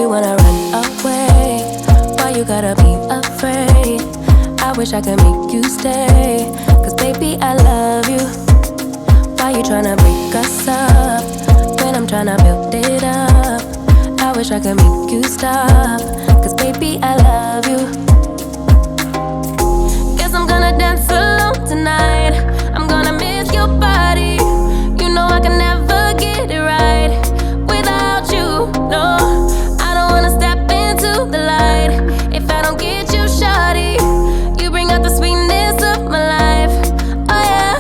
you wanna run away? Why you gotta be afraid? I wish I could make you stay, 'cause baby I love you. Why you tryna break us up when I'm tryna build it up? I wish I could make you stop, 'cause baby I love you. Guess I'm gonna dance alone tonight. I'm gonna miss your body. You know I can never get it right without you. No, I don't wanna step into the light if I don't get you, shawty. You bring out the sweetness of my life. Oh yeah.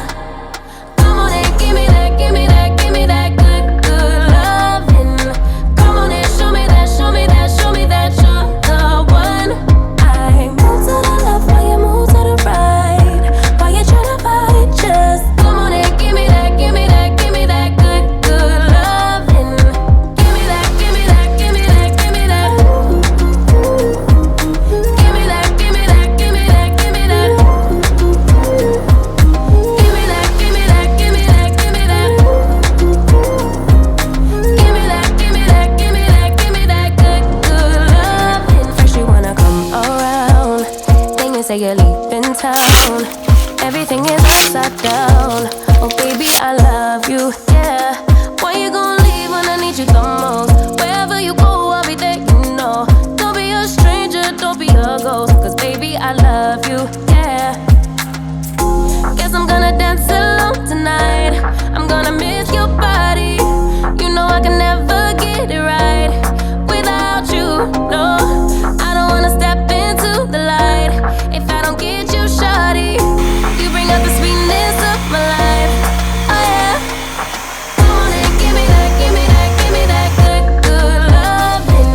Come on and give me that, give me that, give me that good, good loving. Come on and show me that, show me that, show me that you're the one. I move to the left while you move to the right. Why you tryna fight? Just come on and give me that, give me that, give me that good, good loving. Give me that, give me that, give me that, give me that. Give me that, give me that, give me that, give me that. Give me that, give me that, give me that, give me that. Give me that, give me that, give me that, give me that good, good loving. First you wanna come around, then you say you're leaving town. Everything is upside down. Oh baby, I love you, yeah. Why you gon' leave when I need you the most? Wherever you go, I'll be there, you know. Don't be a stranger, don't be a ghost, 'cause baby, I love you, yeah. Guess I'm gonna dance alone tonight. I'm gonna miss your body. You know I can never get it right without you. No, I don't wanna step into the light if I don't get you, shawty. You bring out the sweetness of my life. Oh yeah. Come on and give me that, give me that, give me that good, good loving.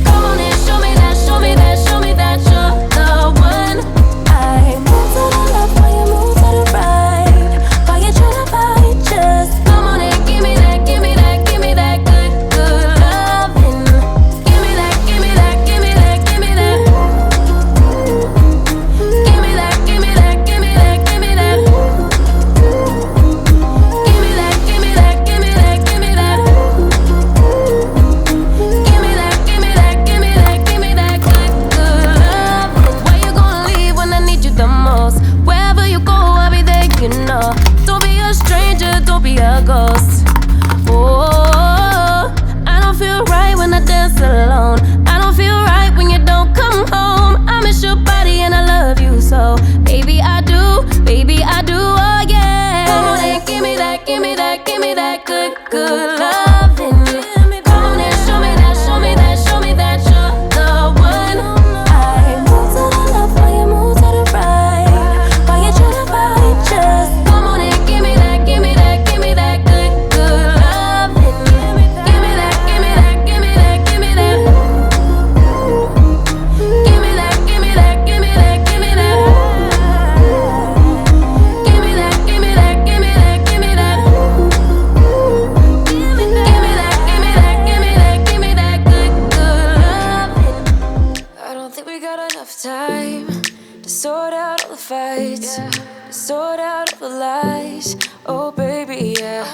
Come on and show me that, show me that, show me that you're the one. I move to the left while you move to the right. Why you tryna fight? Just come on and give me that, give me that, give me that good, good loving. Give me that, give me that, give me that, give me that. Give me that, give me that, give me that, give me that. Give me that, give me that, give me that, give me that. Give me that, give me that, give me that, give me that good, good loving. Why you gonna leave when I need you the most? Wherever you go, I'll be there, you know. Don't be a stranger, don't be a ghost. Oh, I don't feel right when I dance alone. I don't feel right when you don't come home. I miss your body and I love you so. Baby, I do, oh yeah. Come on and give me that, give me that, give me that good, good loving. Come on and show me that, show me that, show me that you're the one. I move to the left while you move to the right. Why you tryna fight? Just come on and give me that, give me that, give me that good, good loving. Give me that, give me that, give me that, give me that. Give me that, give me that, give me that, give me that. Give me that, give me that, give me that, give me that. Give me that, give me that, give me that, give me that good, good loving. I don't think we got enough time to sort out all the fights, to sort out all the lies. Oh baby, yeah.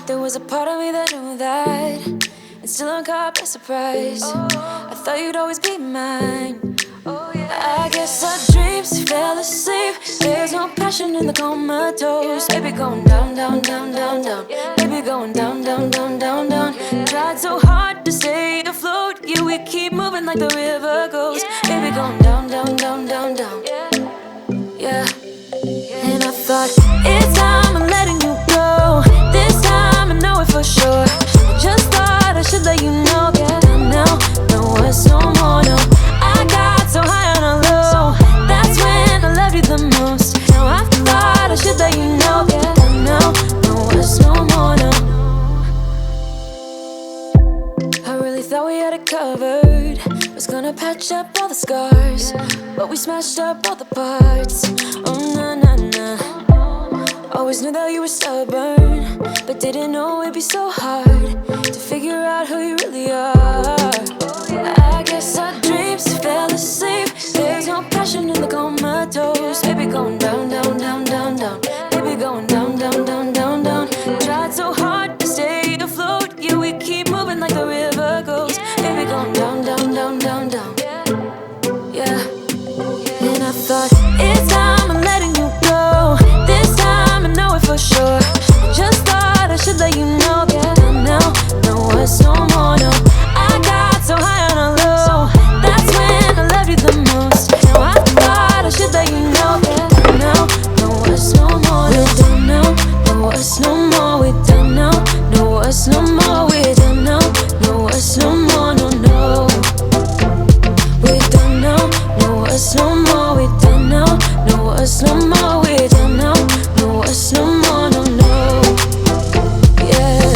There was a part of me that knew that, and still I'm caught by surprise. I thought you'd always be mine. I guess our dreams fell asleep. There's no passion in the comatose. Baby going down, down, down, down, down. Baby going down, down, down, down, down. Tried so hard to stay afloat. Yeah, we keep moving like the river goes. Baby going down, down, down, down, down. Yeah. And I thought, it's time I'm letting you go. This time I know it for sure. I just thought I should let you know. Yeah, now, no words, no more, no. I got so high on a low. That's when I loved you the most. Now I thought I should let you know. Yeah, now, no words, no more, no. I really thought we had it covered. Was gonna patch up all the scars, but we smashed up all the parts. Oh nah nah nah. Always knew that you were stubborn, but didn't know it'd be so hard to figure out who you really are. I guess our dreams fell asleep. There's no passion in the comatose. Baby going down, down, down, down, down. Baby going down, down, down, down, down. Tried so hard to stay afloat. Yeah, we keep moving like the river goes. Baby going let you know. Yeah, don't know, no words no more, no. I got so high on a low, that's when I loved you the most. Now I thought I should let you know. Yeah, don't know, no words no more. We don't know, no words no more. We don't know, no words no more. We don't know, no words no more, no, no. We don't know, no words no more. We don't know, no words no more. We don't know, no words no more, no, no. Yeah.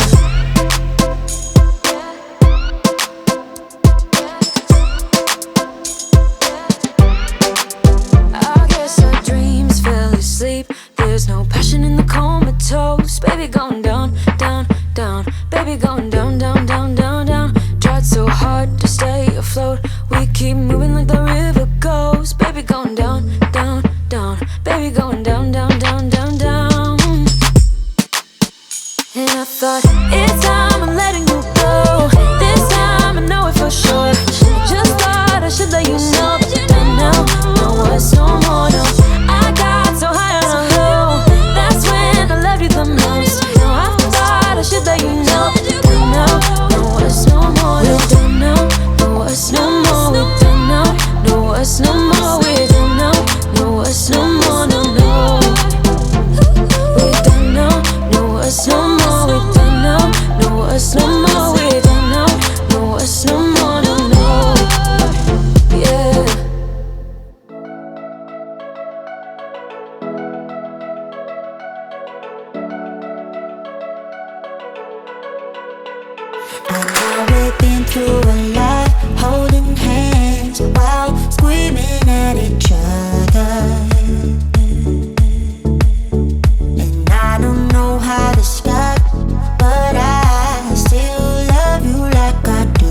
I guess our dreams fell asleep. There's no passion in the comatose. Baby going down, down, down. Baby going down, down, down, down, down. Tried so hard to stay afloat. We keep moving like the river goes. Baby going down, down, down. Baby going down, down, down, down, down. And I thought, it's time I'm letting you go. This time I know it for sure. Just thought I should let you know. Don't know, no words no more, no. I got so high on a low, that's when I loved you the most. Now I thought I should let you know. Don't know, no words no more. We don't know, no words no more. We don't know, no words no more. We don't know, no words no more, no, no. We don't know, no words no more. We don't know, no words no more. We don't know, no words no more, no, no. Yeah. I know we've been through a lot, holding hands while screaming at each other. And I don't know how to stop, but I still love you like I do.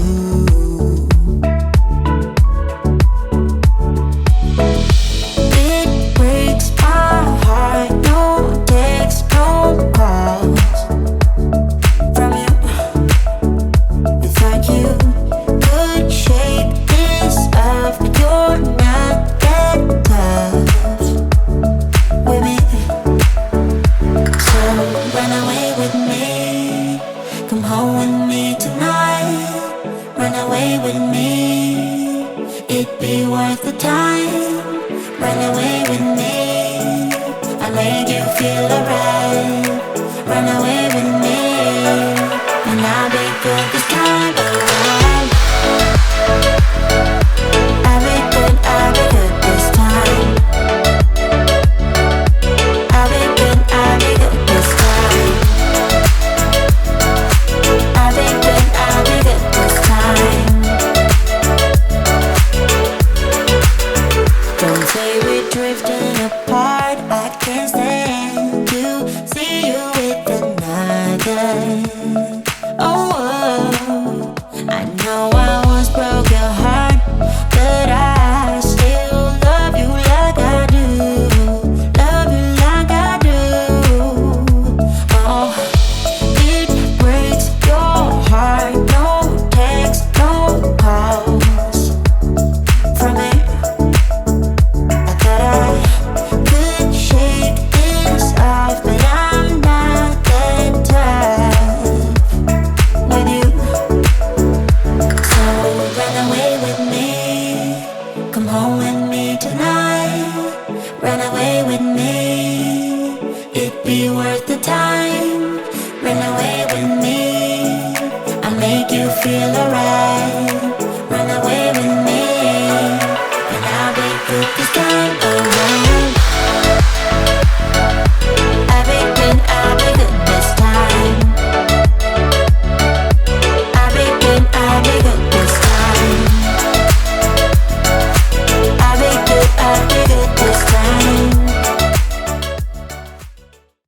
It breaks my heart, no text, no calls from you. Without you, could shake this off, but you're not that tough with me. So run away with me, come home with me tonight. Run away with me, it'd be worth the time. Run away with me, I'll make you feel alright. Run away with me, and I'll be good this time around. I'll be good this time. I'll be good this time. I'll be good this time. Don't say we're drifting apart, I can't stand to see you with another. Oh, I know I once broke your heart, but I still love you like I do. Love you like I do. Oh, it breaks your heart. No text, no calls from me. I thought I could shake this off, but I'm not that tough with you. So run away with me, come home with me tonight. Run away with me, it'd be worth the time. Run away with me, I'll make you feel alright.